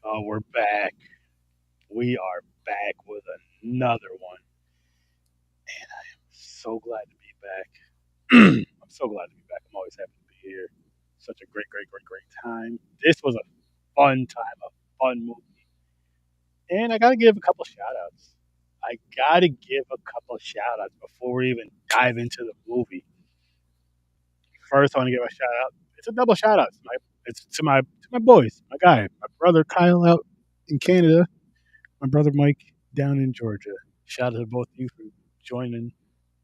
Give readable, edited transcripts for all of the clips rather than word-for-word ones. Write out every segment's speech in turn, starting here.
Oh, we're back. We are back with another one. And I am so glad to be back. I'm so glad to be back. I'm always happy to be here. Such a great time. This was a fun time, a fun movie. And I got to give a couple shout outs. I got to give a couple shout outs before we even dive into the movie. First, I want to give a shout out. It's a double shout out. It's to my boys, my guy, my brother Kyle out in Canada, my brother Mike down in Georgia. Shout out to both of you for joining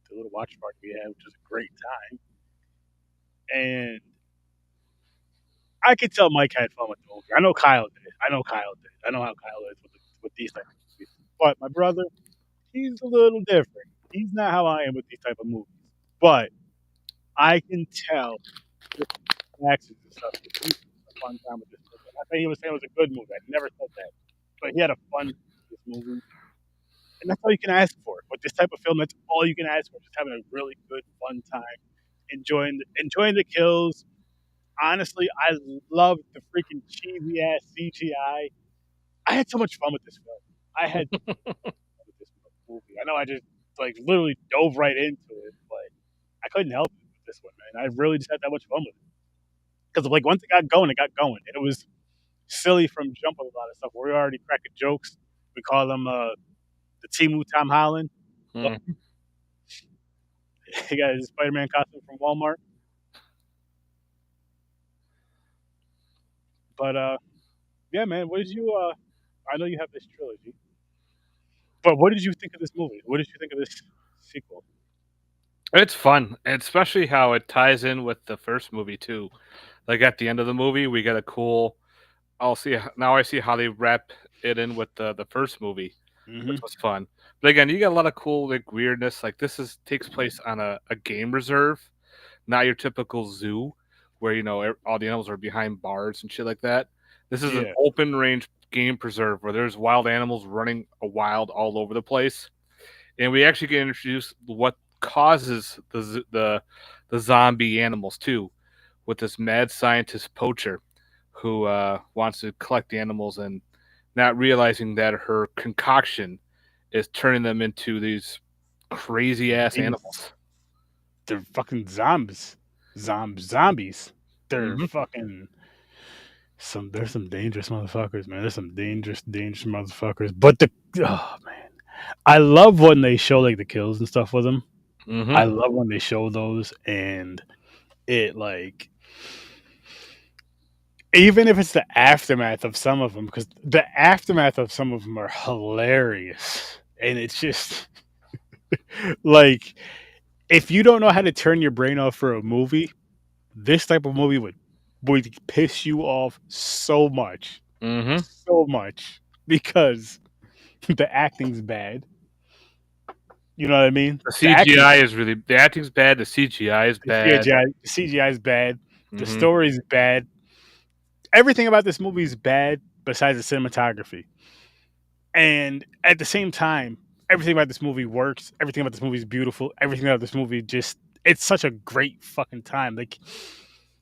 the little watch party we had, which was a great time. And I could tell Mike had fun with the movie. I know Kyle did. I know Kyle did. I know how Kyle is with these type of movies. But my brother, he's a little different. He's not how I am with these type of movies. But I can tell with accents and stuff. He had a fun time with this movie. I think he was saying it was a good movie. I never said that. But he had a fun time with this movie. And that's all you can ask for. With this type of film, that's all you can ask for. Just having a really good, fun time, enjoying the kills. Honestly, I love the freaking cheesy ass CGI. I had so much fun with this film. I had so much fun with this movie. I know I just like literally dove right into it, but I couldn't help it with this one, man. I really just had that much fun with it because like once it got going, and it was silly from jump with a lot of stuff. We're already cracking jokes. We call them the Timu Tom Holland. Hmm. He got his Spider-Man costume from Walmart. But yeah, man, what did you? I know you have this trilogy, but what did you think of this movie? What did you think of this sequel? It's fun, and especially how it ties in with the first movie too. Like at the end of the movie, we get a cool. I'll see now. I see how they wrap it in with the first movie, which Hmm. was fun. But again, you get a lot of cool like weirdness. Like this is takes place on a game reserve, not your typical zoo, where all the animals are behind bars and shit like that. This is an Yeah, open range game preserve where there's wild animals running a wild all over the place, and we actually get introduced what causes the zombie animals too, with this mad scientist poacher who wants to collect the animals and not realizing that her concoction is turning them into these crazy ass these animals. they're fucking zombies, zombies. They're Hmm. fucking some. There's some dangerous motherfuckers, man. There's some dangerous motherfuckers. But oh man, I love when they show like the kills and stuff with them. Hmm. I love when they show those and it like even if it's the aftermath of some of them, because the aftermath of some of them are hilarious, and it's just like if you don't know how to turn your brain off for a movie, this type of movie would piss you off Hmm. so much because the acting's bad. You know what I mean? The The acting, CGI is really the acting's bad. The CGI is bad. the CGI is bad. The Hmm. story's bad. Everything about this movie is bad besides the cinematography. And at the same time, everything about this movie works. Everything about this movie is beautiful. Everything about this movie just it's such a great fucking time. Like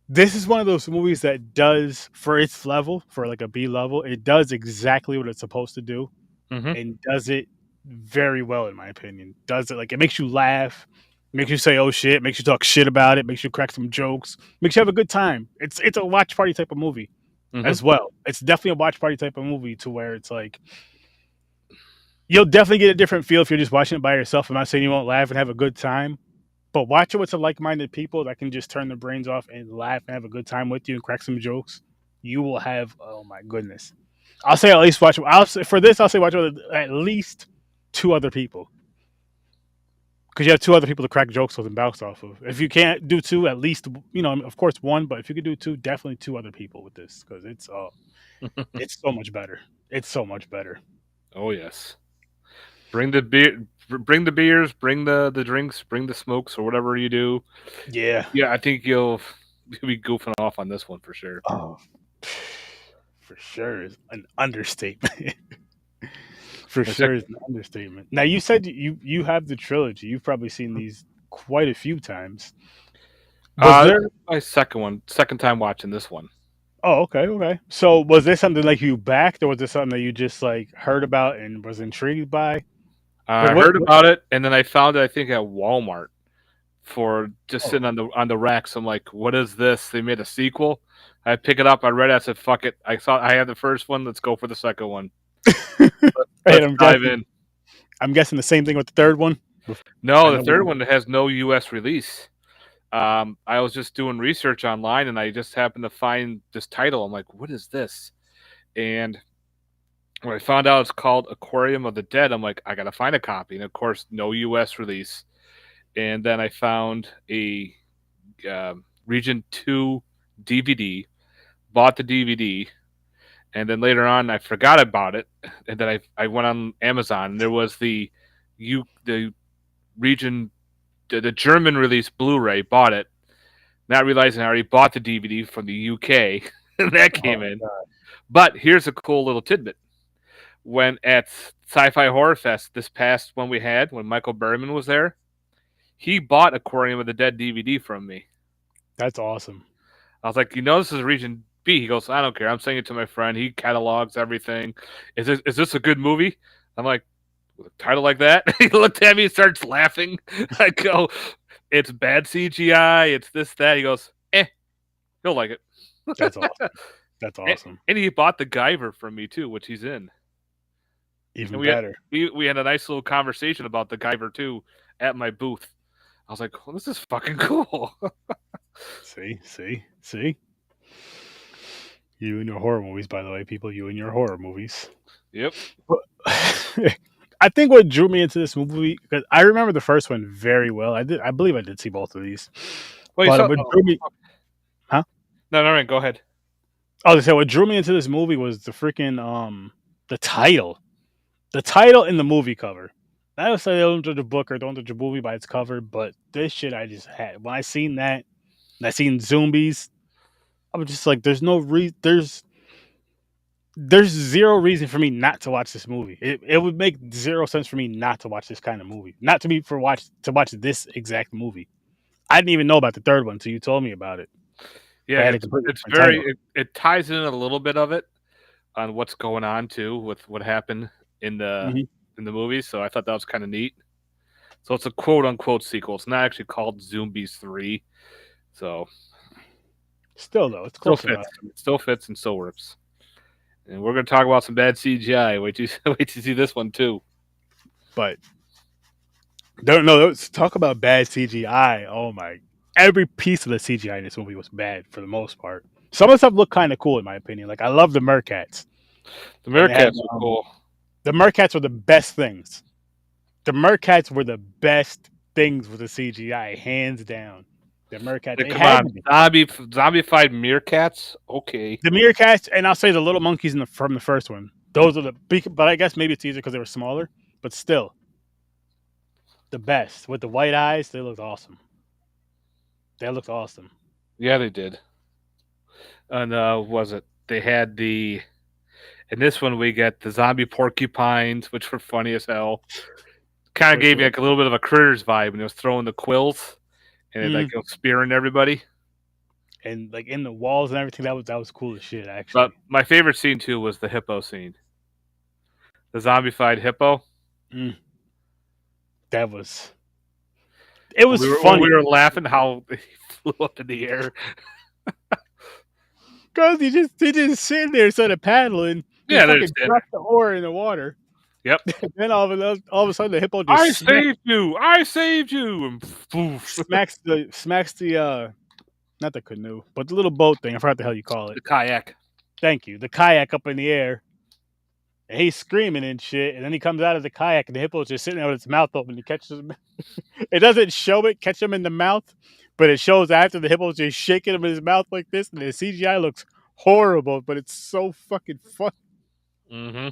this is one of those movies that does for its level, for like a B level, it does exactly what it's supposed to do Hmm. and does it very well in my opinion. Does it like it makes you laugh, makes you say oh shit, makes you talk shit about it, makes you crack some jokes, makes you have a good time. It's a watch party type of movie Hmm. as well. It's definitely a watch party type of movie to where it's like you'll definitely get a different feel if you're just watching it by yourself. I'm not saying you won't laugh and have a good time, but watch it with some like-minded people that can just turn their brains off and laugh and have a good time with you and crack some jokes. You will have oh my goodness. I'll say at least watch. I'll say for this. I'll say watch with at least two other people because you have two other people to crack jokes with and bounce off of. If you can't do two, at least of course one. But if you could do two, definitely two other people with this because it's so much better. It's so much better. Oh yes. Bring the beer. Bring the beers. Bring the drinks. Bring the smokes or whatever you do. Yeah. Yeah, I think you'll be goofing off on this one for sure. Oh, for sure is an understatement. For The sure is second, an understatement. Now you said you have the trilogy. You've probably seen these quite a few times. Was this there is my second one, second time watching this one. Oh, okay, okay. So was this something like you backed, or was this something that you just like heard about and was intrigued by? Like I what? heard about it, and then I found it, I think, at Walmart for just Oh. sitting on the racks. I'm like, what is this? They made a sequel. I pick it up. I read it. I said, fuck it. I thought I had the first one. Let's go for the second one. And Let's dive in. I'm guessing the same thing with the third one. I No, the know. third one has no U.S. release. I was just doing research online, and I just happened to find this title. I'm like, what is this? And when I found out it's called Aquarium of the Dead, I'm like, I gotta find a copy. And of course, no U.S. release. And then I found a Region 2 DVD, bought the DVD, and then later on I forgot about it. And then I went on Amazon, and there was the Region the German release Blu-ray, bought it, not realizing I already bought the DVD from the UK, and that came Oh in. god. But here's a cool little tidbit. When at Sci-Fi Horror Fest this past one we had, when Michael Berryman was there, he bought Aquarium of the Dead DVD from me. That's awesome. I was like, this is Region B. He goes, I don't care. I'm saying it to my friend. He catalogs everything. Is this a good movie? I'm like, with a title like that? He looked at me and starts laughing. I go, it's bad CGI. It's this, that. He goes, he'll like it. That's awesome. That's and, awesome. and he bought the Guyver from me too, which he's in. And Even we had, better. we had a nice little conversation about the Guyver too at my booth. I was like, well, this is fucking cool. See. You and your horror movies, by the way, people. You and your horror movies. Yep. But I think what drew me into this movie, because I remember the first one very well. I believe I did see both of these. Well, you But saw. what Oh, drew me, huh? no, go ahead. I was say what drew me into this movie was the freaking the title. The title in the movie cover. I would say don't judge a book or don't judge a movie by its cover, but this shit I just had when I seen that and I seen Zoombies, I was just like, there's zero reason for me not to watch this movie. It would make zero sense for me not to watch this kind of movie. Not to be for watch to watch this exact movie. I didn't even know about the third one until you told me about it. Yeah, But I had a it's completely it's different very title. it ties in a little bit of it on what's going on too with what happened in the Hmm. in the movie. So I thought that was kind of neat. So it's a quote unquote sequel. It's not actually called Zoombies 3. So Still though, it's still close enough. fits. It still fits and still works. And we're gonna talk about some bad CGI. Wait to wait to see this one too. But don't know. Let's talk about bad CGI. Oh my! Every piece of the CGI in this movie was bad for the most part. Some of the stuff looked kind of cool in my opinion. Like I love the Mercats, The and they had Meerkats were cool. the Mercats were the best things. The Mercats were the best things with the CGI, hands down. The Mercat, Like, they come had on, to be zombified meerkats. Okay, the Meerkats, and I'll say the little monkeys from the first one. Those are but I guess maybe it's easier because they were smaller, but still the best with the white eyes. They looked awesome. They looked awesome. yeah, they did. And was it? They had the in this one we get the zombie porcupines, which were funny as hell. Kind of Which gave you was like a little bit of a critters vibe when he was throwing the quills and it like spearing everybody. and like in the walls and everything. That was cool as shit. But Actually, my favorite scene too was the hippo scene. The zombified hippo. mm, that was it was When we funny were laughing how he flew up in the air. because he just sitting there instead of paddling. He Yeah, they're fucking just in. dropped the oar in the water. Yep. And then all of a sudden the hippo just I saved you. I saved you. And poof. smacks the not the canoe, but the little boat thing. I forgot the hell you call it. The kayak. Thank you. The kayak up in the air. And he's screaming and shit. And then he comes out of the kayak and the hippo's just sitting there with its mouth open. He catches him. It doesn't show it, catch him in the mouth, but it shows after the hippo's just shaking him in his mouth like this. And the CGI looks horrible, but it's so fucking fun. Mm-hmm.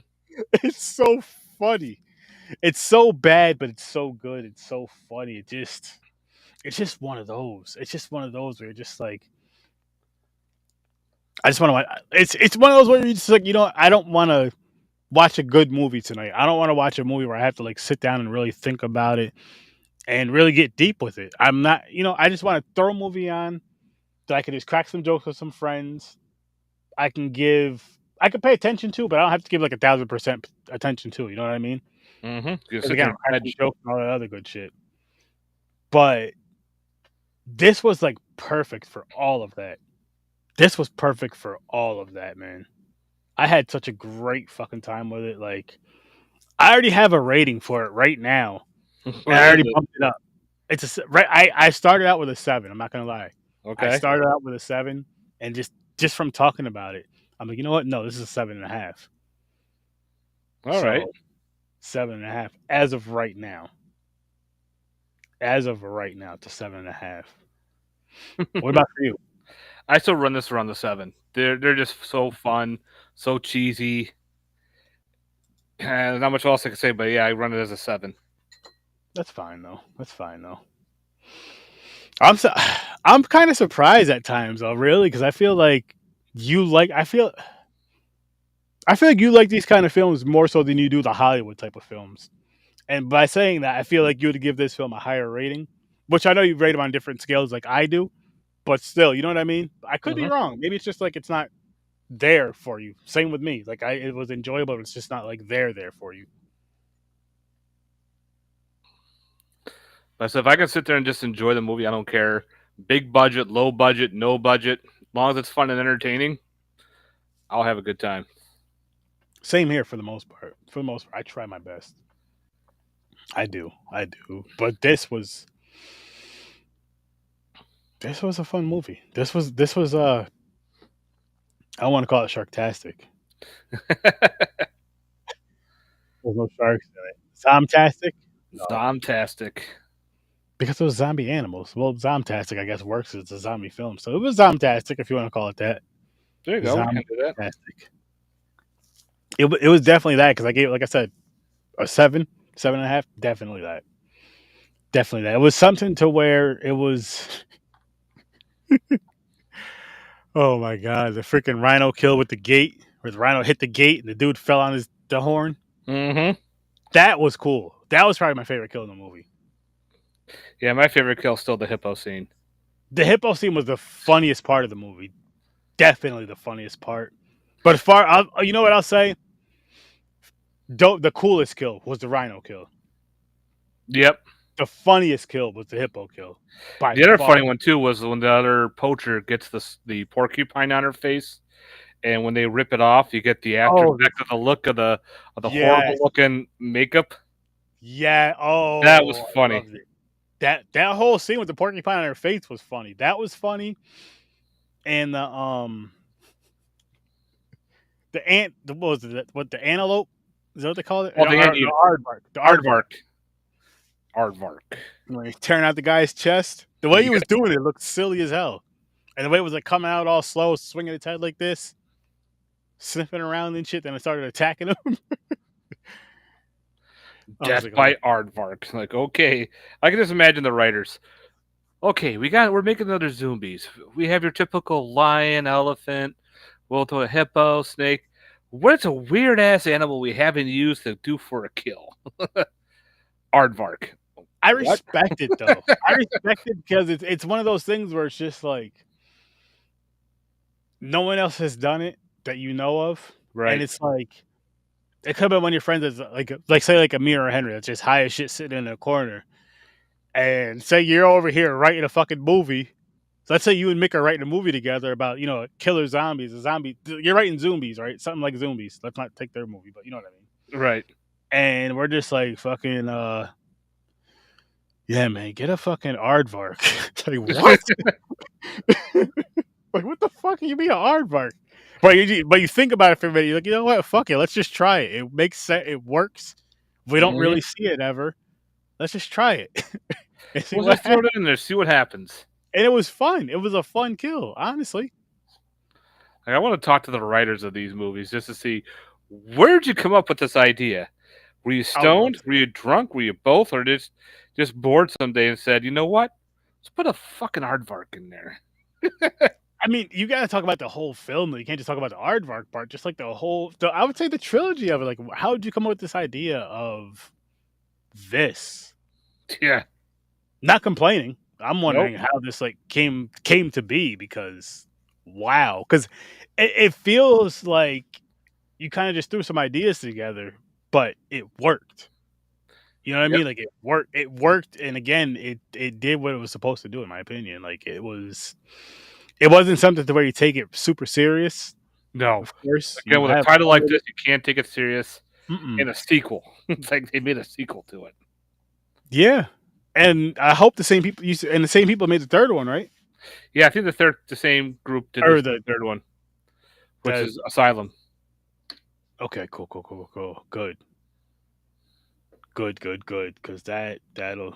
It's so funny. It's so bad, but it's so good. It's so funny. It's just one of those. It's just one of those where you're just like, I just want to watch. It's one of those where you're just like, I don't want to watch a good movie tonight. I don't want to watch a movie where I have to like sit down and really think about it and really get deep with it. I'm not, I just want to throw a movie on that I can just crack some jokes with some friends I can pay attention to, but I don't have to give like 1,000% attention to. You know what I mean? Mm-hmm. You Because sit again, there I'm and cracking jokes and all that other good shit. But this was like perfect for all of that. This was perfect for all of that, man. I had such a great fucking time with it. Like, I already have a rating for it right now, and what I is already it? bumped it up. It's right. I started out with a 7. I'm not gonna lie. I Okay. started out with a 7, and just from talking about it, I'm like, you know what? No, this is a 7.5. All right. So 7.5 as of right now. As of right now, it's a 7.5. What about for you? I still run this around the 7. They're just so fun, so cheesy. Not much else I can say, but yeah, I run it as a 7. That's fine though. That's fine though. I'm so, I'm kind of surprised at times though, really, because I feel like you like. I feel like you like these kind of films more so than you do the Hollywood type of films. And by saying that, I feel like you would give this film a higher rating, which I know you rate them on different scales like I do, but still, you know what I mean? I could be Mm-hmm. wrong. Maybe it's just like it's not there for you. Same with me. Like it was enjoyable, but it's just not like there for you. But so if I can sit there and just enjoy the movie, I don't care. Big budget, low budget, no budget. As long as it's fun and entertaining, I'll have a good time. Same here for the most part. For the most part, I try my best. I do. But this was a fun movie. This was I want to call it sharktastic. There's no sharks in it. Zomtastic? No. Zomtastic. Because it was zombie animals. Well, Zomtastic, I guess, works as a zombie film. So it was Zomtastic, if you want to call it that. There you go. We can do that. Zomtastic. It was definitely that because I gave, like I said, a 7.5. Definitely that. Definitely that. It was something to where it was. Oh my god, the freaking rhino kill with the gate, where the rhino hit the gate and the dude fell on the horn. Mm-hmm. That was cool. That was probably my favorite kill in the movie. Yeah, my favorite kill is still the hippo scene. The hippo scene was the funniest part of the movie. Definitely the funniest part. But as far, you know what I'll say? The coolest kill was the rhino kill. Yep. The funniest kill was the hippo kill. By The other far. funny one too was when the other poacher gets the porcupine on her face, and when they rip it off, you get the after Oh, effect of the look of the horrible yes. looking makeup. Yeah. That was Oh, I funny. loved it. That whole scene with the porcupine on her face was funny. That was funny. And the ant, what was it? What, the antelope? Is that what they call it? Oh, the The anteater. aardvark. The aardvark. Aardvark. Aardvark. When he's tearing out the guy's chest. The way he Yeah. was doing it looked silly as hell. And the way it was like coming out all slow, swinging its head like this, sniffing around and shit. Then it started attacking him. I was Death like, by oh, Aardvark. Like, okay. I can just imagine the writers. Okay, we're making another Zombies. We have your typical lion, elephant, we'll throw a hippo, snake. What's a weird ass animal we haven't used to do for a kill? Aardvark. I What? respect it though. I respect it because it's one of those things where it's just like no one else has done it that you know of, and Right. it's like it could have been one of your friends that's like say like a me or a Henry that's just high as shit sitting in a corner, and say you're over here writing a fucking movie. So let's say you and Mick are writing a movie together about killer zombies, a zombie. You're writing Zoombies, right? Something like Zoombies. Let's not take their movie, but you know what I mean. Right. And we're just like fucking yeah, man, get a fucking aardvark. Like what? Like what the fuck? You mean an aardvark? But you think about it for a minute. You're like, you know what? Fuck it. Let's just try it. It makes sense. It works. We don't Mhm. really see it ever. Let's just try it and see We'll what just throw happens. it in there, see what happens. And it was fun. It was a fun kill, honestly. Like, I want to talk to the writers of these movies just to see where'd you come up with this idea? Were you I would love stoned? Were you drunk? Were you both? Or just bored someday and said, you know what? Let's put a fucking aardvark in there. I mean, you got to talk about the whole film. You can't just talk about the aardvark part. Just like the whole. I would say the trilogy of it. Like, how did you come up with this idea of this? Yeah. Not complaining. I'm Nope. wondering how this like came to be because wow. Because it feels like you kind of just threw some ideas together, but it worked. You know what I Yep. mean? Like it worked. It worked, and again, it did what it was supposed to do, in my opinion. Like it wasn't something to where you take it super serious. No. Of course, Again, you with a have title fun like with this, it. you can't take it serious. Mm-mm. In a sequel, it's like they made a sequel to it. Yeah, and I hope the same people and the same people made the third one, right? Yeah, I think the same group did Or the the third one, which the is Asylum. okay, cool, good, because that'll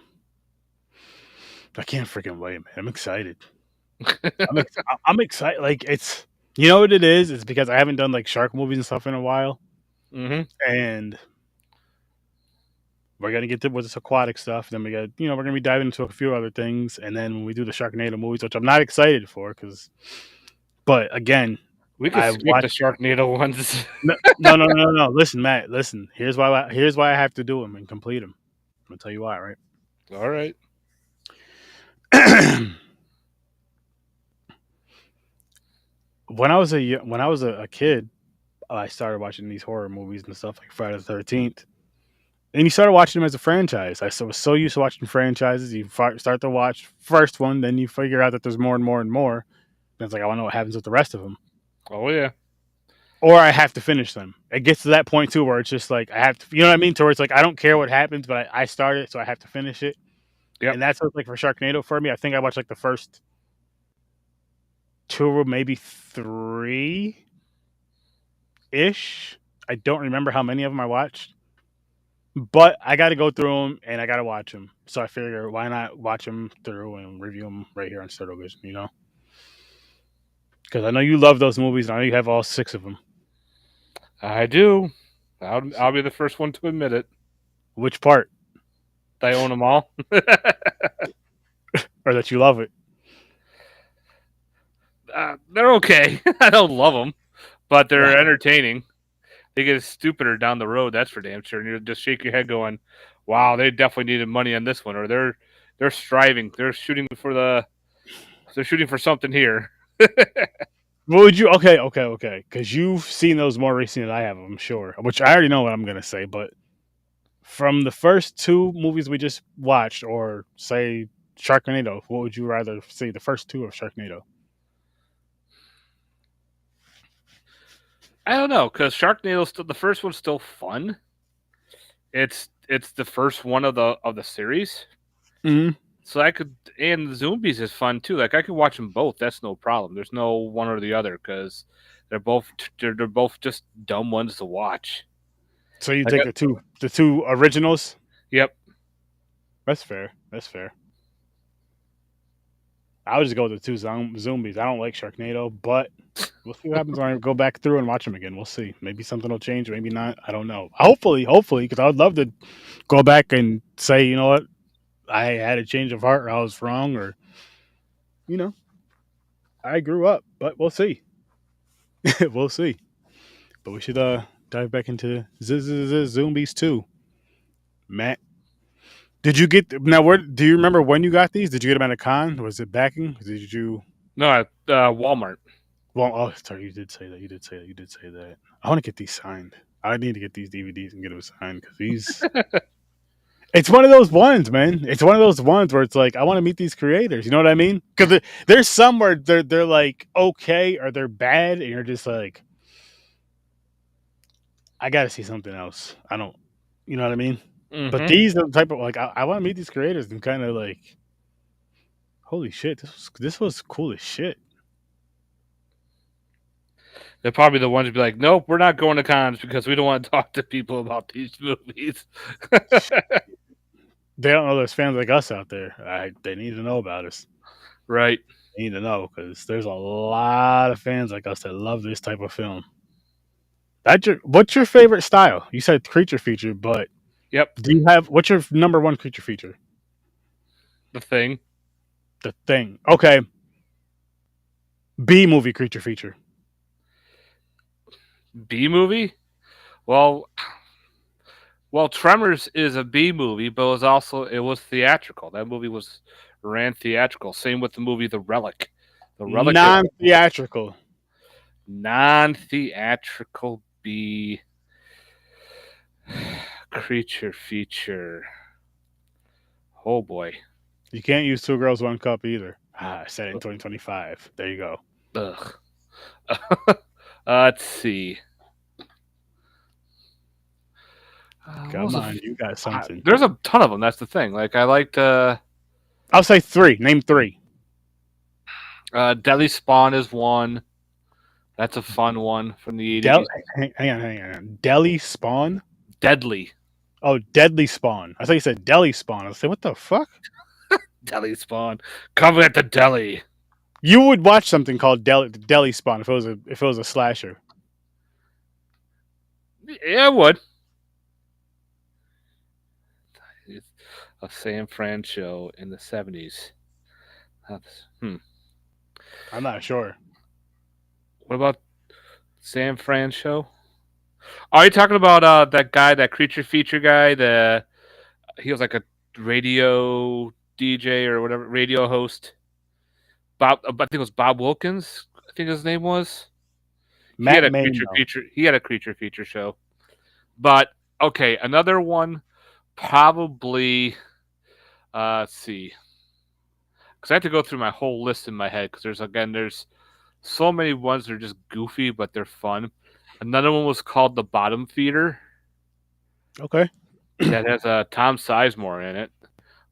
I can't freaking wait, man. I'm excited. I'm excited. Like it's you know what it is? It's because I haven't done like shark movies and stuff in a while, Mm-hmm. and we're gonna get to with this aquatic stuff. Then we got we're gonna be diving into a few other things, and then when we do the Sharknado movies, which I'm not excited for, but again, We could I skip the watched. Sharknado ones. No. Listen, Matt. Listen. Here's why I have to do them and complete them. I'm gonna tell you why, All right. right? When I was a kid, I started watching these horror movies and stuff like Friday the 13th. And you started watching them as a franchise. Was so used to watching franchises. You start to watch first one, then you figure out that there's more and more and more. And it's like I want to know what happens with the rest of them, Oh yeah. or I have to finish them. It gets to that point too, where it's just like I have to, you know what I mean? To where it's like I don't care what happens, but I started it, so I have to finish it. Yep. And that's what like for Sharknado for me. I think I watched like the first two or maybe three ish. I don't remember how many of them I watched. But I got to go through them and I got to watch them. So I figure why not watch them through and review them right here on Sturd Vision, Because I know you love those movies. And I know you have all six of them. I do. I'll be the first one to admit it. Which part? I own them all. Or that you love it? They're okay. I don't love them, but they're entertaining. They get stupider down the road. That's for damn sure. And you just shake your head, going, "Wow, they definitely needed money on this one, or they're striving. They're shooting for something here." What would you? Okay. Because you've seen those more recently than I have, I'm sure. Which I already know what I'm gonna say. But from the first two movies we just watched, or say Sharknado, what would you rather see? The first two of Sharknado? I don't know, because Sharknado still the first one's still fun. It's the first one of the series, Mm-hmm. so and the Zoombies is fun too. Like I could watch them both. That's no problem. There's no one or the other because they're both just dumb ones to watch. So you Like take the two originals? yep. That's fair. That's fair. I would just go with the two zombies. I don't like Sharknado, but we'll see what happens when I go back through and watch them again. We'll see. Maybe something will change. Maybe not. I don't know. Hopefully, because I would love to go back and say, you know what, I had a change of heart, or I was wrong, or you know, I grew up. But we'll see. We'll see. But we should dive back into Zombies too. Matt, did you get now? Where do you remember when you got these? Did you get them at a con? Was it backing? Did you? No, at Walmart. Well, oh, sorry, you did say that. You did say that. I want to get these signed. I need to get these DVDs and get them signed because these. It's one of those ones, man. It's one of those ones where it's like I want to meet these creators. You know what I mean? Because there's some where they're like okay or they're bad, and you're just like, I got to see something else. I don't. You know what I mean? But Mm-hmm. these are the type of like I want to meet these creators and kind of like, holy shit, this was cool as shit. They're probably the ones to be like, nope, we're not going to cons because we don't want to talk to people about these movies. They don't know there's fans like us out there. They need to know about us. Right. They need to know because there's a lot of fans like us that love this type of film. What's your favorite style? You said creature feature, but Yep. what's your number one creature feature? The Thing. The Thing. Okay. B movie creature feature. B movie? Well, Tremors is a B movie, but it was theatrical. That movie ran theatrical. Same with the movie The Relic. The Relic Non theatrical. Non-theatrical B creature feature. Oh boy. You can't use Two Girls, One Cup either. I said it in 2025. There you go. Ugh. Let's see. What was Come on, you got something. there's a ton of them. That's the thing. Like I liked I'll say three. Name three. Deadly Spawn is one. That's a fun one from the Del- 80s. hang on. Deli Spawn? Deadly. Oh, Deadly Spawn. I thought you said Deli Spawn. I was like, what the fuck? Deli Spawn. Come at the deli. You would watch something called Deli Spawn if it was a slasher. Yeah, I would. A San Fran show in the 70s. I'm not sure. What about San Fran show? Are you talking about that guy, that creature feature guy? He was like a radio DJ or whatever, radio host. I think it was Bob Wilkins. I think his name was. He had Matt a Main, creature though. feature. He had a creature feature show. But okay, another one probably. Let's see, because I have to go through my whole list in my head because there's so many ones that are just goofy but they're fun. Another one was called The Bottom Feeder. Okay. That has Tom Sizemore in it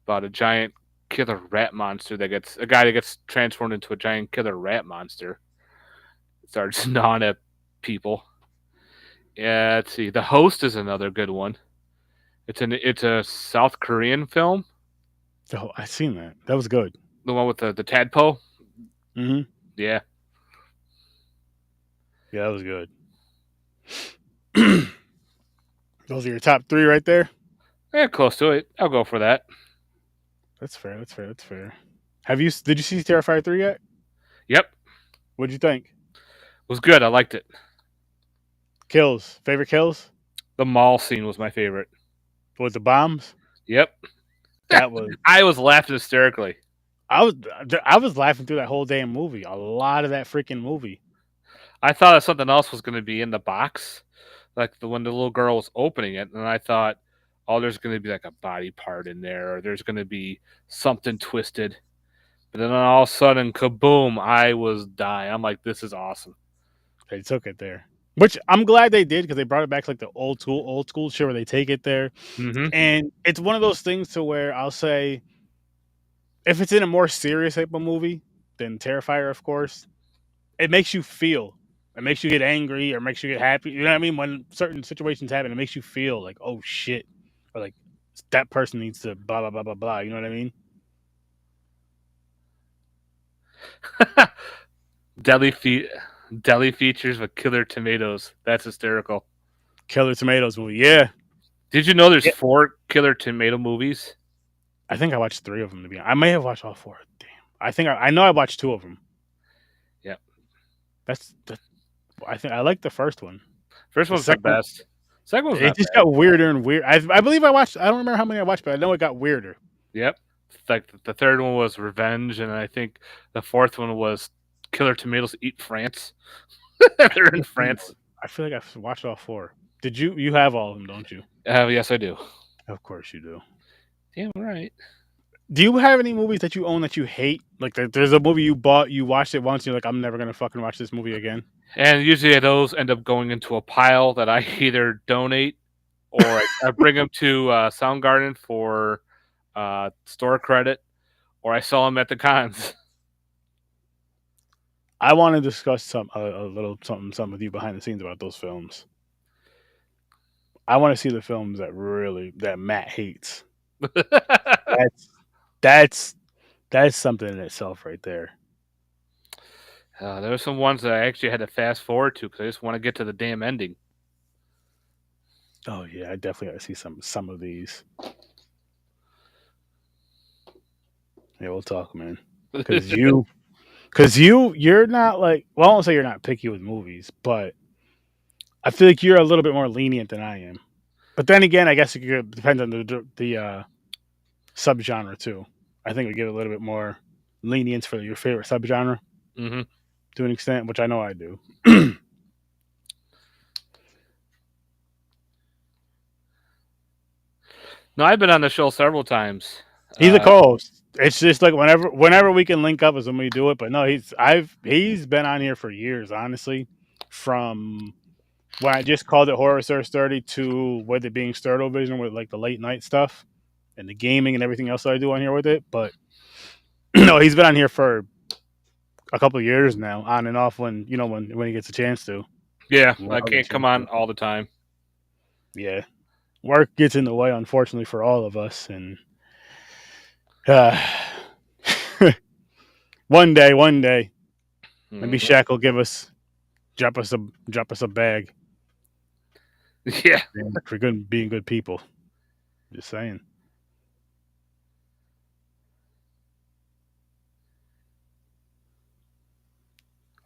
about a giant killer rat monster that gets transformed into a giant killer rat monster. Starts gnawing at people. Yeah, let's see. The Host is another good one. It's a South Korean film. Oh, I seen that. That was good. The one with the tadpole. Mm-hmm. Yeah. Yeah, that was good. Those are your top three right there. Yeah, close to it. I'll go for that. That's fair. That's fair. That's fair. Did you see Terrifier 3 yet? Yep. What'd you think? It was good. I liked it. Kills. Favorite kills? The mall scene was my favorite. With the bombs? Yep. That was I was laughing hysterically. I was laughing through that whole damn movie. A lot of that freaking movie. I thought that something else was going to be in the box, like when the little girl was opening it, and I thought, oh, there's going to be like a body part in there, or there's going to be something twisted. But then all of a sudden, kaboom! I was dying. I'm like, this is awesome. They took it there. Which I'm glad they did because they brought it back to like the old school shit where they take it there. Mm-hmm. And it's one of those things to where I'll say, if it's in a more serious type of movie than Terrifier, of course, it makes you feel. It makes you get angry or makes you get happy. You know what I mean? When certain situations happen, it makes you feel like, oh shit, or like that person needs to blah blah blah blah blah. You know what I mean? Deli features with killer tomatoes. That's hysterical. Killer Tomatoes movie. Yeah. Did you know there's Yeah. 4 killer tomato movies? I think I watched 3 of them. To be honest, I may have watched all 4. Damn. I know I watched 2 of them. Yep. That's I think I like the first one. First one's the best. Second one's It just got weirder and weird. I believe I watched. I don't remember how many I watched, but I know it got weirder. Yep. Like the third one was Revenge, and I think the fourth one was Killer Tomatoes Eat France. They're in France. I feel like I've watched all 4. Did you? You have all of them, don't you? Yes, I do. Of course you do. Damn right. Do you have any movies that you own that you hate? Like there's a movie you bought, you watched it once, you're like, I'm never gonna fucking watch this movie again. And usually those end up going into a pile that I either donate or I bring them to Soundgarden for store credit, or I sell them at the cons. I want to discuss a little something with you behind the scenes about those films. I want to see the films that Matt hates. That's something in itself right there. There were some ones that I actually had to fast forward to because I just want to get to the damn ending. Oh yeah, I definitely got to see some of these. Yeah, we'll talk, man. Because you're not like, well, I won't say you're not picky with movies, but I feel like you're a little bit more lenient than I am. But then again, I guess it could depend on the subgenre too. I think we give a little bit more lenience for your favorite subgenre. Mm-hmm. to an extent, which I know I do. No, I've been on the show several times. He's a Uh, co-host. It's just like whenever we can link up with somebody, do it. But no, he's been on here for years, honestly. From when I just called it Horror Research 30 to with it being Sturd Vision with like the late night stuff and the gaming and everything else that I do on here with it. But no, he's been on here for a couple of years now, on and off when he gets a chance to. yeah, When I I'll get a can't come chance on to. all the time. Yeah, work gets in the way, unfortunately for all of us, and uh, one day, maybe Hmm. Shaq will drop us a bag Yeah, for good being good people. Just saying.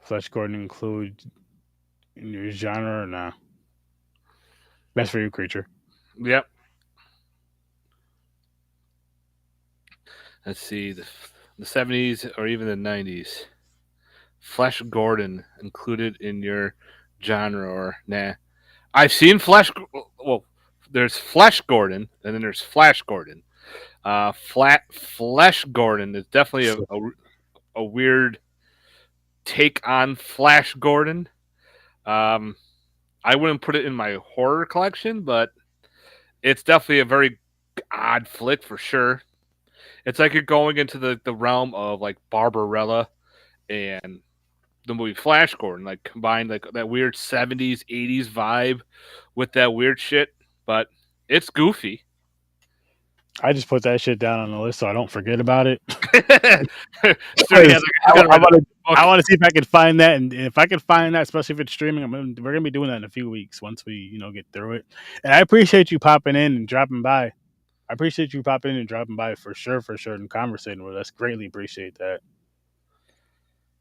Flesh Gordon include in your genre or nah? That's for you, creature. yep. Let's see the 70s or even the 90s. Flash Gordon included in your genre or nah? I've seen Well, there's Flash Gordon and then there's Flash Gordon. Flash Gordon is definitely So a weird take on Flash Gordon. Um, I wouldn't put it in my horror collection, but it's definitely a very odd flick for sure. It's like you're going into the realm of like Barbarella and the movie Flash Gordon, like combined like that weird 70s, 80s vibe with that weird shit, but it's goofy. I just put that shit down on the list so I don't forget about it. Sturdy has like, he's I, gonna I write a want to. I book. want to see if I can find that, and if I can find that, especially if it's streaming, we're gonna be doing that in a few weeks once we, get through it. And I appreciate you popping in and dropping by. I appreciate you popping in and dropping by for sure, and conversating with us. Greatly appreciate that.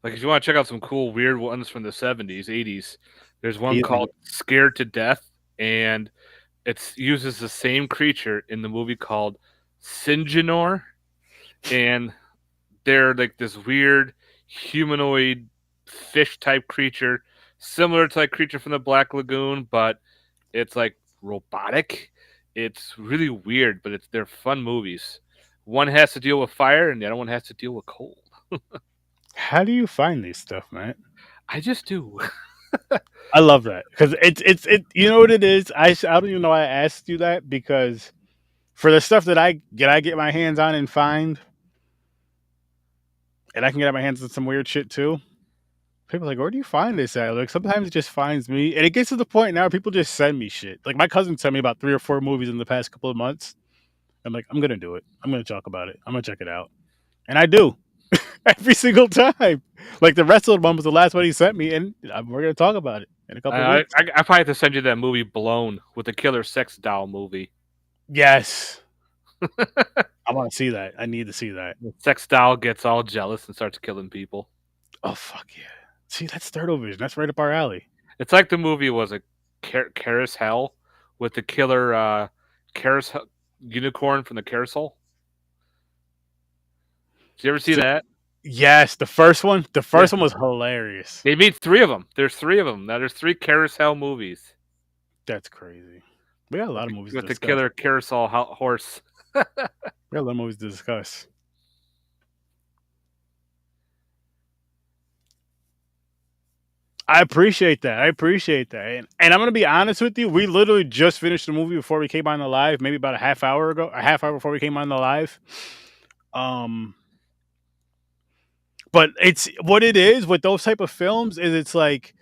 Like if you want to check out some cool weird ones from the 70s, 80s, there's one Healing. called Scared to Death, and it uses the same creature in the movie called Sinjanor, and they're like this weird humanoid fish type creature, similar to like creature from the Black Lagoon, but it's like robotic. It's really weird, but they're fun movies. One has to deal with fire, and the other one has to deal with cold. How do you find these stuff, man? I just do. I love that because it's. You know what it is? I don't even know why I asked you that because for the stuff that I get my hands on and find, and I can get my hands on some weird shit too. People are like, where do you find this at? Like sometimes it just finds me, and it gets to the point now where people just send me shit. Like my cousin sent me about 3 or 4 movies in the past couple of months. I'm like, I'm gonna do it. I'm gonna talk about it. I'm gonna check it out, and I do every single time. Like the rest of the one was the last one he sent me, and we're gonna talk about it in a couple of I, weeks. I probably have to send you that movie Blown with the killer sex doll movie. Yes, I want to see that. I need to see that. The sex doll gets all jealous and starts killing people. Oh fuck yeah! See, that's Turtle Vision. That's right up our alley. It's like the movie was a Caris Hell with the killer Caris unicorn from the Carousel. Did you ever see So, that? yes, the first one. The Yeah. first one was hilarious. They made three of them. There's three of them. Now there's three Carousel movies That's crazy. We got a lot of movies to with the discuss. killer Carousel horse. We got a lot of movies to discuss. I appreciate that. I appreciate that. And I'm gonna be honest with you. We literally just finished the movie before we came on the live. Maybe about a half hour ago. A half hour before we came on the live. Um, but it's what it is with those type of films is it's like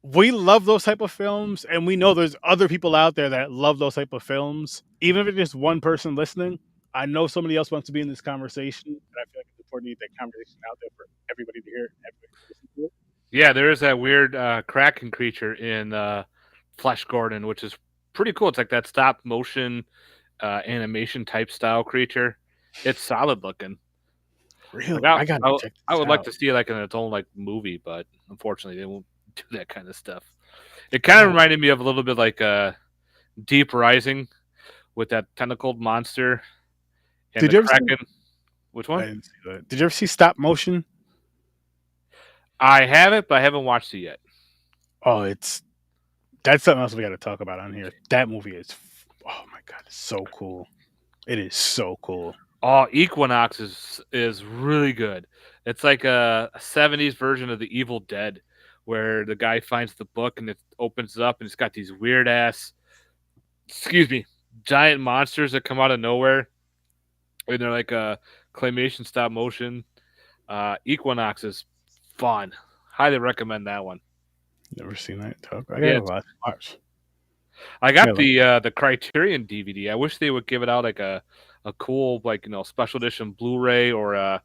we love those type of films, and we know there's other people out there that love those type of films. Even if it's just one person listening, I know somebody else wants to be in this conversation, and I feel like it's important to get that conversation out there for everybody to hear, everybody to listen to it. Yeah, there is that weird Kraken creature in Flash Gordon, which is pretty cool. It's like that stop motion animation type style creature. It's solid looking. Really, Like I, I gotta I, check I this would like out. to see it like in its own like movie, but unfortunately they won't do that kind of stuff. It kind of Yeah. reminded me of a little bit like Deep Rising with that tentacled monster and Did the you ever see? Kraken. Which I one? didn't see that. Did you ever see Stop Motion? I have it, but I haven't watched it yet. Oh, that's something else we got to talk about on here. That movie is, oh my god, it's so cool. It is so cool. Oh, Equinox is really good. It's like a 70s version of the Evil Dead, where the guy finds the book and it opens it up and it's got these weird ass, excuse me, giant monsters that come out of nowhere, and they're like a claymation stop motion. Equinox is fun. Highly recommend that one. Never seen that. Talk. I Yeah, gotta watch. I I got gotta the Criterion DVD. I wish they would give it out like a cool like special edition Blu-ray or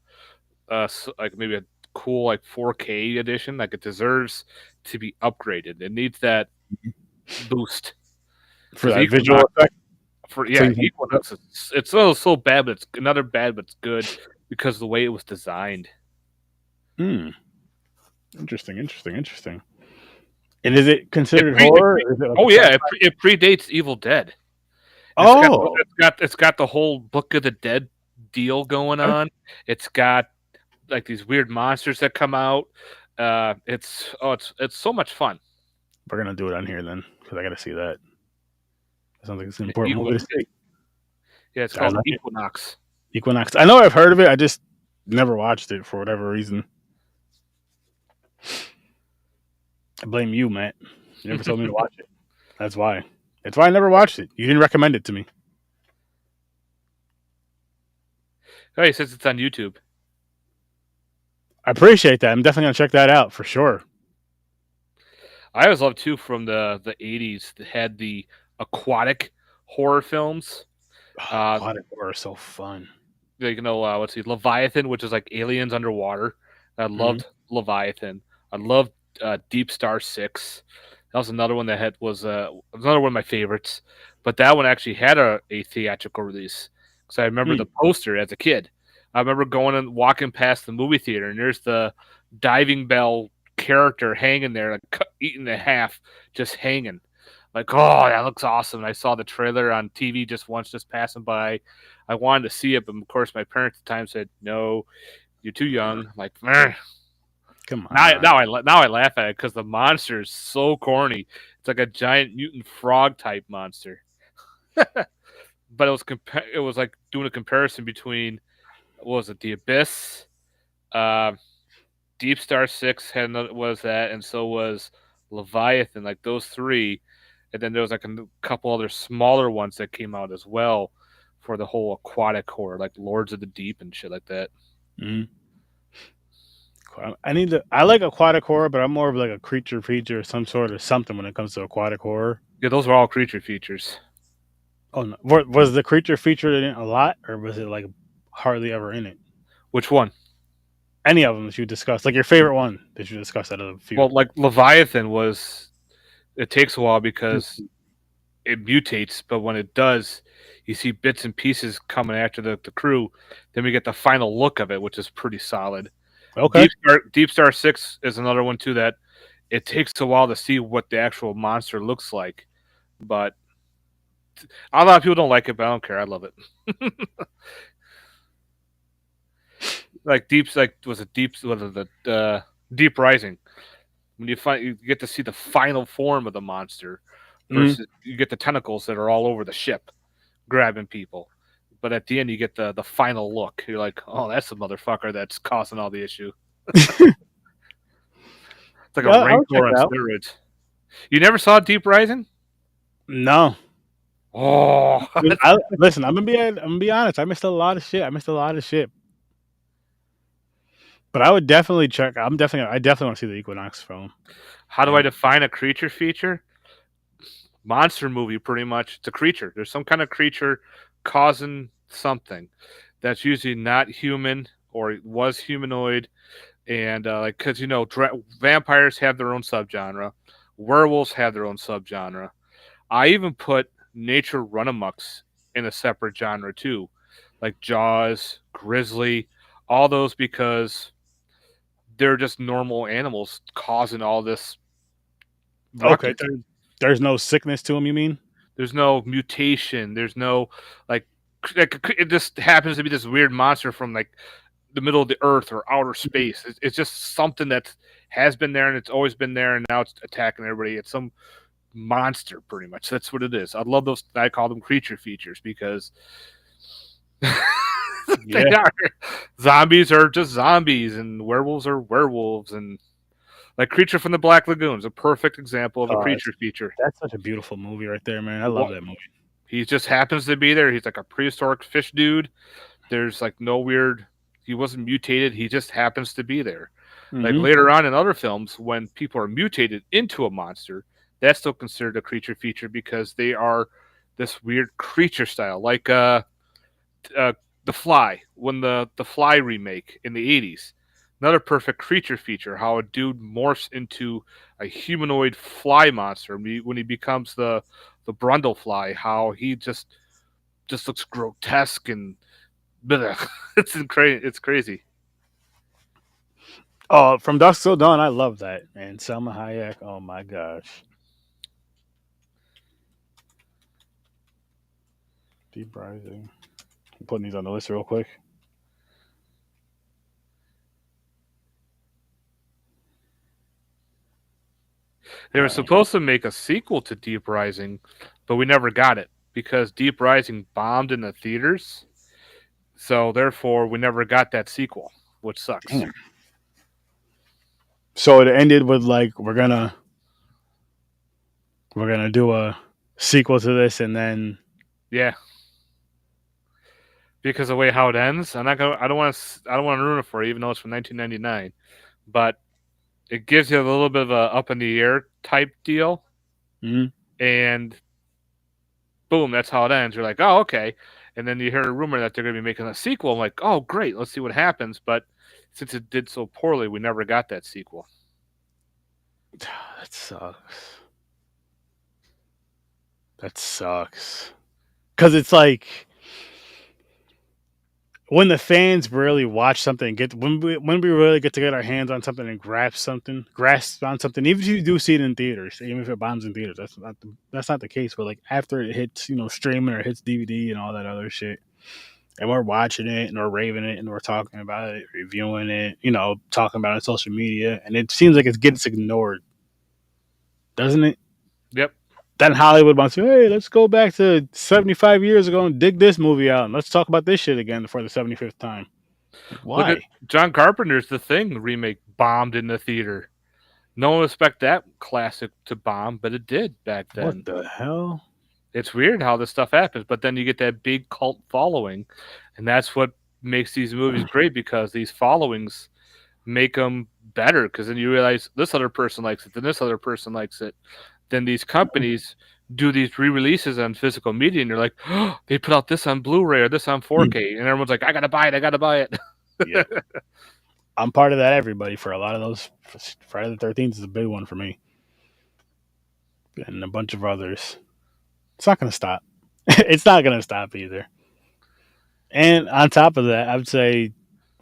like maybe a cool like 4K edition. Like it deserves to be upgraded. It needs that boost for because that visual Equinox effect. So you can. Equinox it's so bad, but it's another bad, but it's good because of the way it was designed. Hmm. Interesting. And is it It considered pre, it horror? pre Or is it like a oh yeah, sci-fi? it predates Evil Dead. Oh, It's got the whole Book of the Dead deal going okay. on. It's got like these weird monsters that come out. It's so much fun. We're gonna do it on here then, because I gotta see that. That sounds like it's an important Equi- movie to see. yeah, it's I called like it. Equinox. Equinox. I know I've heard of it. I just never watched it for whatever reason. I blame you, Matt. You never told me to watch it. That's why. That's why I never watched it. You didn't recommend it to me. Oh, he says it's on YouTube. I appreciate that. I'm definitely gonna check that out for sure. I always loved too from the 80s that had the aquatic horror films. Uh, Aquatic horror is so fun. let's see, Leviathan, which is like aliens underwater. I Hmm. loved Leviathan. I loved Deep Star 6. That was another one that was another one of my favorites. But that one actually had a theatrical release because I remember the poster as a kid. I remember going and walking past the movie theater, and there's the diving bell character hanging there, like eaten in half, just hanging. Like, oh, that looks awesome. And I saw the trailer on TV just once, just passing by. I wanted to see it, but of course, my parents at the time said, "No, you're too young." I'm like, "Meh." Come Now, on. now I laugh at it because the monster is so corny. It's like a giant mutant frog type monster. But it was like doing a comparison between what was it, the Abyss, uh, Deep Star 6 had another, was that, and so was Leviathan. Like those three, and then there was like a couple other smaller ones that came out as well for the whole aquatic horror, like Lords of the Deep and shit like that. Mhm. I need to. I like aquatic horror, but I'm more of like a creature feature, some sort of something when it comes to aquatic horror. Yeah, those were all creature features. Oh no, was the creature featured in it a lot, or was it like hardly ever in it? Which one? Any of them that you discussed, like your favorite one that you discussed out of the few. Well, like Leviathan was. It takes a while because it mutates, but when it does, you see bits and pieces coming after the crew. Then we get the final look of it, which is pretty solid. Okay. Deep Star 6 is another one too that it takes a while to see what the actual monster looks like. But a lot of people don't like it, but I don't care. I love it. Like Deep Rising. When you get to see the final form of the monster Mm-hmm. versus you get the tentacles that are all over the ship grabbing people. But at the end, you get the final look. You're like, oh, that's the motherfucker that's causing all the issue. It's like a Yeah, I'll check Rancor on it out. steroids. You never saw Deep Rising? No, Oh, listen. I'm gonna be honest. I missed a lot of shit. But I would definitely check. I definitely want to see the Equinox film. how do I And define a creature feature? Monster movie, pretty much. It's a creature. There's some kind of creature causing something that's usually not human or was humanoid. And like, because vampires have their own subgenre, werewolves have their own subgenre. I even put nature runamucks in a separate genre too, like Jaws, Grizzly, all those because they're just normal animals causing all this okay, ruckus. there's no sickness to them. You mean? There's no mutation. There's no like it just happens to be this weird monster from like the middle of the earth or outer space. It's just something that's has been there and it's always been there, and now it's attacking everybody. It's some monster, pretty much. That's what it is. I love those. I call them creature features because they Yeah. are. Zombies are just zombies, and werewolves are werewolves, and like Creature from the Black Lagoon is a perfect example of a creature feature. That's such a beautiful movie right there, man. I love that movie. He just happens to be there. He's like a prehistoric fish dude. There's like no weird. He wasn't mutated. He just happens to be there. Like Mm-hmm. later on in other films, when people are mutated into a monster, that's still considered a creature feature because they are this weird creature style, like uh, the Fly, when the Fly remake in the '80s. Another perfect creature feature, how a dude morphs into a humanoid fly monster when he becomes the Brundle Fly. How he just looks grotesque and bleh. It's crazy. Oh, From Dusk Till Dawn, I love that, man. Selma Hayek. Oh my gosh. Deep Rising. I'm putting these on the list real quick. They were All right. supposed to make a sequel to Deep Rising, but we never got it because Deep Rising bombed in the theaters. So therefore, we never got that sequel, which sucks. Damn. So it ended with like we're gonna do a sequel to this, and then Yeah, because the way how it ends, I'm not gonna. I don't want to ruin it for you, even though it's from 1999. But it gives you a little bit of a up in the air type deal, mhm. and boom, that's how it ends. You're like, oh, okay. And then you hear a rumor that they're going to be making a sequel. I'm like, oh, great, let's see what happens. But since it did so poorly, we never got that sequel. That sucks. That sucks. Because it's like when the fans really watch something, get when we really get to get our hands on something and grasp on something. Even if you do see it in theaters, even if it bombs in theaters, that's not the case. But like after it hits, streaming or hits DVD and all that other shit, and we're watching it and we're raving it and we're talking about it, reviewing it, talking about it on social media, and it seems like it gets ignored, doesn't it? Yep. Then Hollywood wants to, hey, let's go back to 75 years ago and dig this movie out and let's talk about this shit again for the 75th time. Look at Why? John Carpenter's The Thing remake bombed in the theater. No one expect that classic to bomb, but it did back What then. the hell? It's weird how this stuff happens, but then you get that big cult following, and that's what makes these movies great because these followings make them better because then you realize this other person likes it, then this other person likes it. Then these companies do these re-releases on physical media, and you're like, oh, they put out this on Blu-ray or this on 4K, and everyone's like, I gotta buy it, I gotta buy it. Yep. I'm part of that, everybody, for a lot of those. Friday the 13th is a big one for me. And a bunch of others. It's not going to stop. It's not going to stop either. And on top of that, I would say,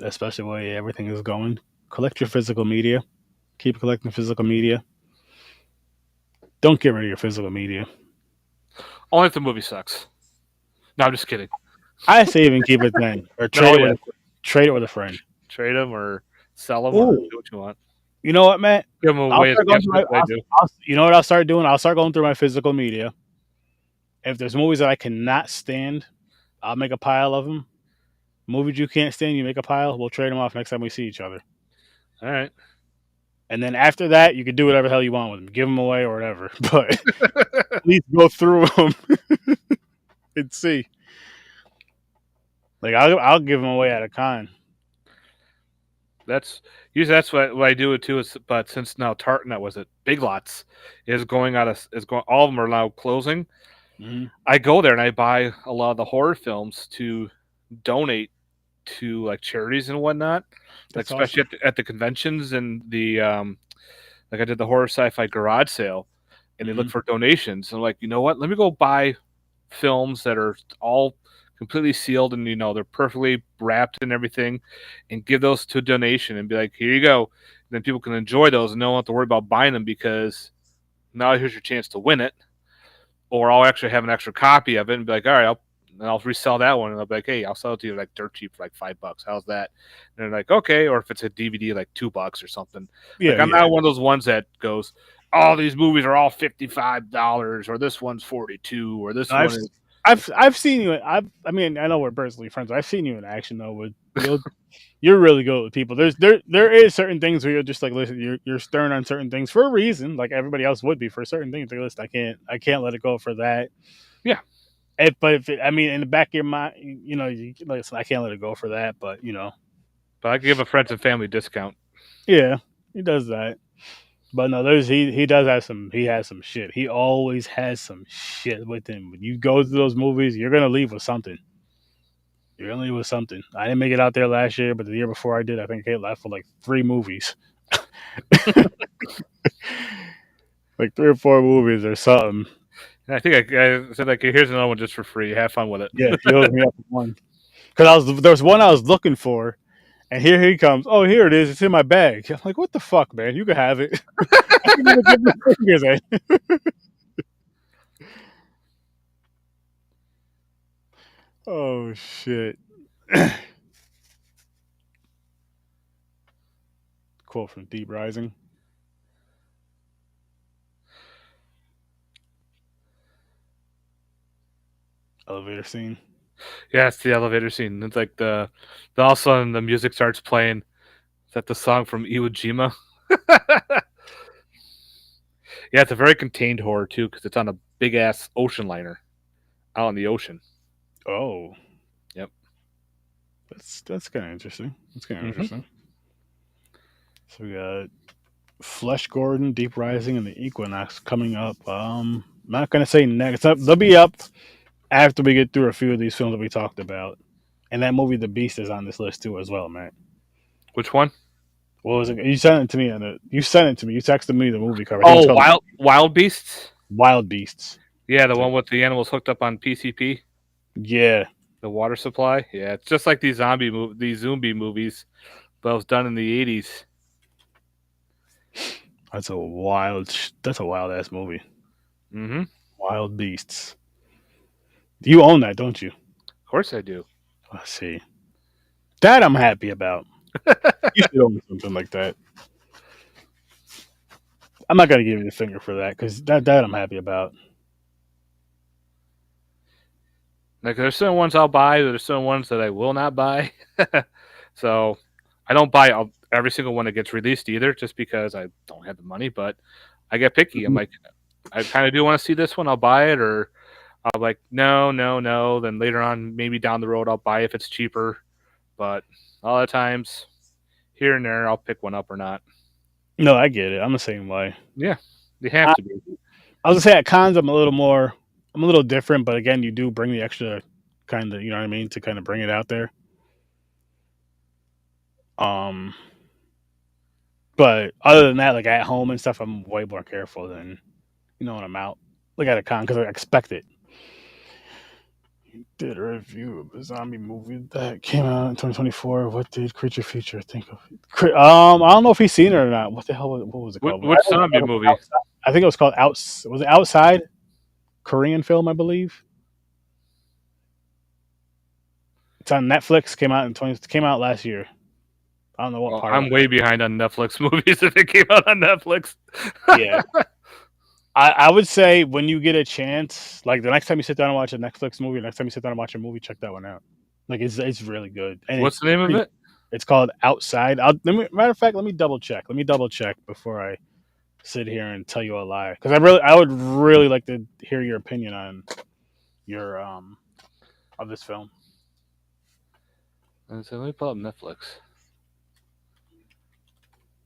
especially the way everything is going, collect your physical media. Keep collecting physical media. Don't get rid of your physical media. Only if the movie sucks. No, I'm just kidding. I say even keep it then, or No, yeah, trade it with a friend. trade them or sell them or Oh, do what you want. you know what, Matt? Give them I'll away as start going gifts through like they do. you know what I'll start doing? I'll start going through my physical media. If there's movies that I cannot stand, I'll make a pile of them. Movies you can't stand, you make a pile. We'll trade them off next time we see each other. All right. And then after that, you can do whatever the hell you want with them, give them away or whatever. But at least go through them and see. Like I'll give them away at a con. That's usually that's what I do it too. Is but since now Tartan, was it Big Lots is going out of is going all of them are now closing. Mm-hmm. I go there and I buy a lot of the horror films to donate to like charities and whatnot. Like That's especially awesome. at the conventions and the like I did the horror sci-fi garage sale and they Mm-hmm. look for donations. And I'm like, you know what? Let me go buy films that are all completely sealed and they're perfectly wrapped and everything and give those to a donation and be like, here you go. And then people can enjoy those and don't have to worry about buying them because now here's your chance to win it. Or I'll actually have an extra copy of it and be like, all right, and I'll resell that one, and I'll be like, hey, I'll sell it to you like dirt cheap for like $5. How's that? And they're like, okay. Or if it's a DVD, like $2 or something. Yeah, Like I'm yeah. not one of those ones that goes, oh, these movies are all $55, or this one's 42, or this I've one is. I've seen you. I mean, I know we're personally friends. I've seen you in action though. With you're really good with people. There is certain things where you're just like, listen, you're stern on certain things for a reason, like everybody else would be for certain things. Like, listen, I can't let it go for that. Yeah, But if I mean, in the back of your mind, listen, I can't let it go for that. But but I can give a friends and family discount. yeah, he does that. But no, there's he does have some he has some shit. He always has some shit with him. When you go to those movies, you're gonna leave with something. You're gonna leave with something. I didn't make it out there last year, but the year before I did. I think I left for like 3 movies, like 3 or 4 movies or something. And I think I said like, here's another one just for free. Have fun with it. Yeah, he hooked me up with one because there was one I was looking for, and here he comes. Oh, here it is. It's in my bag. I'm like, what the fuck, man? You can have it. I can even give my fingers. Oh shit. Quote from Deep Rising. Elevator scene. Yeah, it's the elevator scene. It's like all of a sudden the music starts playing. Is that the song from Iwo Jima? Yeah, it's a very contained horror too, because it's on a big ass ocean liner out in the ocean. Oh, Yep. that's kind of interesting. That's kind of Hmm. interesting. So we got Flesh Gordon, Deep Rising, and the Equinox coming up. I'm not gonna say next. They'll be up after we get through a few of these films that we talked about. And that movie, The Beast, is on this list too, as well, man. Which one? What was it? You sent it to me. You sent it to me. You texted me the movie cover. I think it's Oh, called Wild Beasts. Wild Beasts. Yeah, the one with the animals hooked up on PCP, Yeah, the water supply. Yeah, it's just like these zombie movies, but it was done in the '80s. that's a wild ass movie. Mm-hmm. Of Wild Beasts. You own that, don't you? course I do. Let's see. That I'm happy about. You should own something like that. I'm not gonna give you the finger for that because that I'm happy about. Like there's certain ones I'll buy, there's certain ones that I will not buy. So I don't buy every single one that gets released either, just because I don't have the money. But I get picky. I'm Mhm. like, I kind of do want to see this one. I'll buy it, or I'll like, no, no, no. Then later on, maybe down the road, I'll buy if it's cheaper. But a lot of times, here and there, I'll pick one up or not. No, I get it. I'm the same way. Yeah, they have I, to be. I was gonna say at cons I'm a little more. I'm a little different, but again, you do bring the extra kind of, you know what I mean, to kind of bring it out there. Um, but other than that, like at home and stuff, I'm way more careful than when I'm out. Like at a con because I expect it. Did a review of a zombie movie that came out in 2024. What did Creature Feature think of it? I don't know if he's seen it or not. What the hell? What was it called? I Which think zombie it was movie? Outside. I think it was called Outs. Was it Outside? Korean film, I believe. It's on Netflix. Came out last year. I don't know what Well, part of I'm it. way behind on Netflix movies if it came out on Netflix. Yeah, I would say when you get a chance, like the next time you sit down and watch a Netflix movie, next time you sit down and watch a movie, check that one out. Like it's really good, and What's the name of it? it's called Outside. Matter of fact, let me double check. Let me double check before I sit here and tell you a lie, because I would really like to hear your opinion on your of this film. And so let me pull up Netflix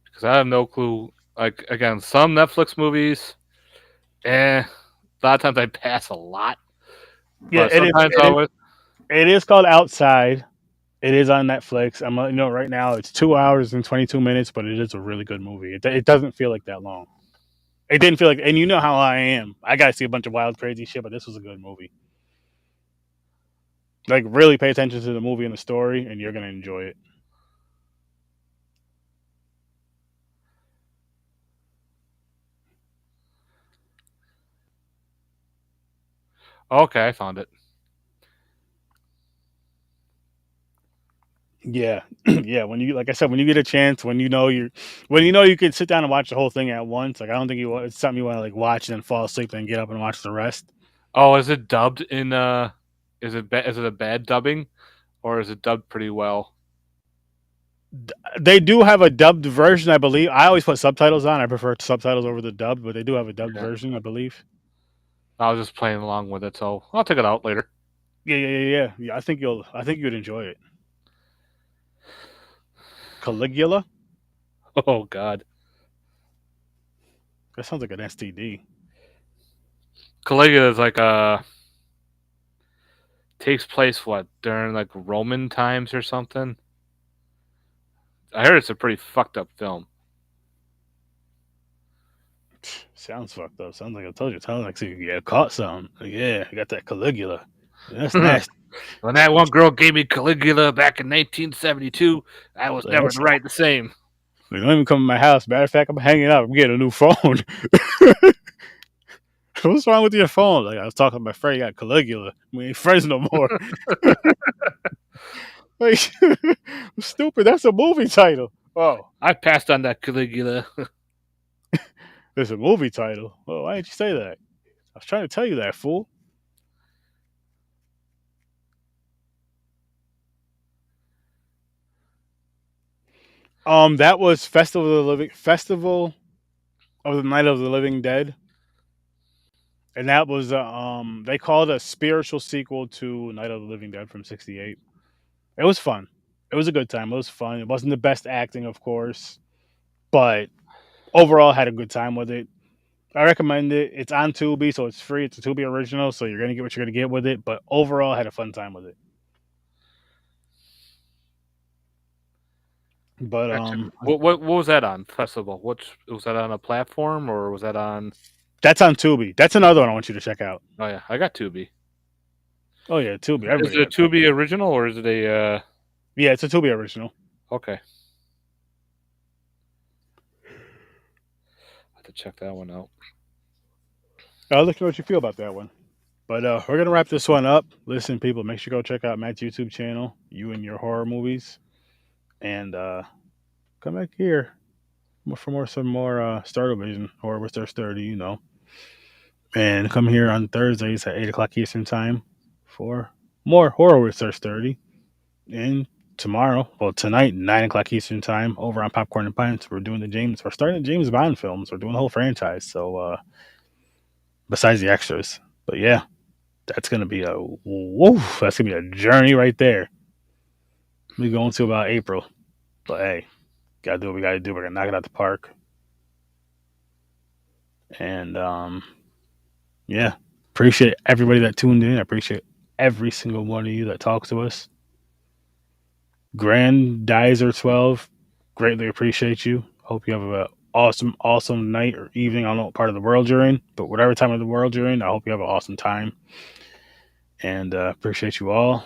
because I have no clue. Like again, some Netflix movies, a lot of times I pass a lot, Yeah, but sometimes I would. it is called Outside. It is on Netflix. Right now it's 2 hours and 22 minutes, but it is a really good movie. It doesn't feel like that long. It didn't feel like, and you know how I am. I gotta see a bunch of wild, crazy shit, but this was a good movie. Like, really pay attention to the movie and the story, and you're gonna enjoy it. Okay, I found it. Yeah, yeah. When you, like I said, when you get a chance, when you know you can sit down and watch the whole thing at once. Like I don't think it's something you want to like watch and then fall asleep and get up and watch the rest. Oh, is it dubbed in? Is it a bad dubbing, or is it dubbed pretty well? They do have a dubbed version, I believe. I always put subtitles on. I prefer subtitles over the dubbed, but they do have a dubbed Yeah. version, I believe. I was just playing along with it, so I'll check it out later. Yeah. I think you'd enjoy it. Caligula. Oh God, That sounds like an STD. Caligula is like takes place what during like Roman times or something. I heard it's a pretty fucked up film. Sounds fucked up. Sounds like I told you. Sounds like you get caught something. Like, yeah, I got that Caligula. That's When nasty. that one girl gave me Caligula back in 1972, I was never That's, right the same. they don't even come to my house. Matter of fact, I'm hanging out. I'm getting a new phone. What's wrong with your phone? Like I was talking to my friend, he got Caligula. We ain't friends no more. Like, stupid. That's a movie title. Oh, I passed on that Caligula. it's a movie title. Oh, why didn't you say that? I was trying to tell you that, fool. That was Festival of the Night of the Living Dead, and that was they called it a spiritual sequel to Night of the Living Dead from '68. It was fun. It was a good time. It was fun. It wasn't the best acting, of course, but overall had a good time with it. I recommend it. It's on Tubi, so it's free. It's a Tubi original, so you're gonna get what you're gonna get with it. But overall, had a fun time with it. But What was that on festival? What was that on a platform or was that on? that's on Tubi. That's another one I want you to check out. Oh yeah, I got Tubi. Oh yeah, Tubi. Is Everybody it a got Tubi. Tubi original or is it a? Yeah, it's a Tubi original. Okay, I have to check that one out. I'll let you know what you feel about that one. But we're gonna wrap this one up. Listen, people, make sure you go check out Matt's YouTube channel, You and Your Horror Movies, and come back here for some more Star Vision Horror with Sturdy, you know. And come here on Thursdays at 8 o'clock Eastern Time for more Horror with Sturdy. And tomorrow, well, tonight, 9 o'clock Eastern Time, over on Popcorn and Pints, we're doing we're starting the James Bond films. We're doing the whole franchise. So, besides the extras. But yeah, that's going to be that's going to be a journey right there. We going to about April. But hey, got to do what we got to do. We're going to knock it out the park. And, yeah, appreciate everybody that tuned in. I appreciate every single one of you that talks to us. Grandizer12, greatly appreciate you. Hope you have an awesome night or evening. I don't know what part of the world you're in, but whatever time of the world you're in, I hope you have an awesome time. And appreciate you all.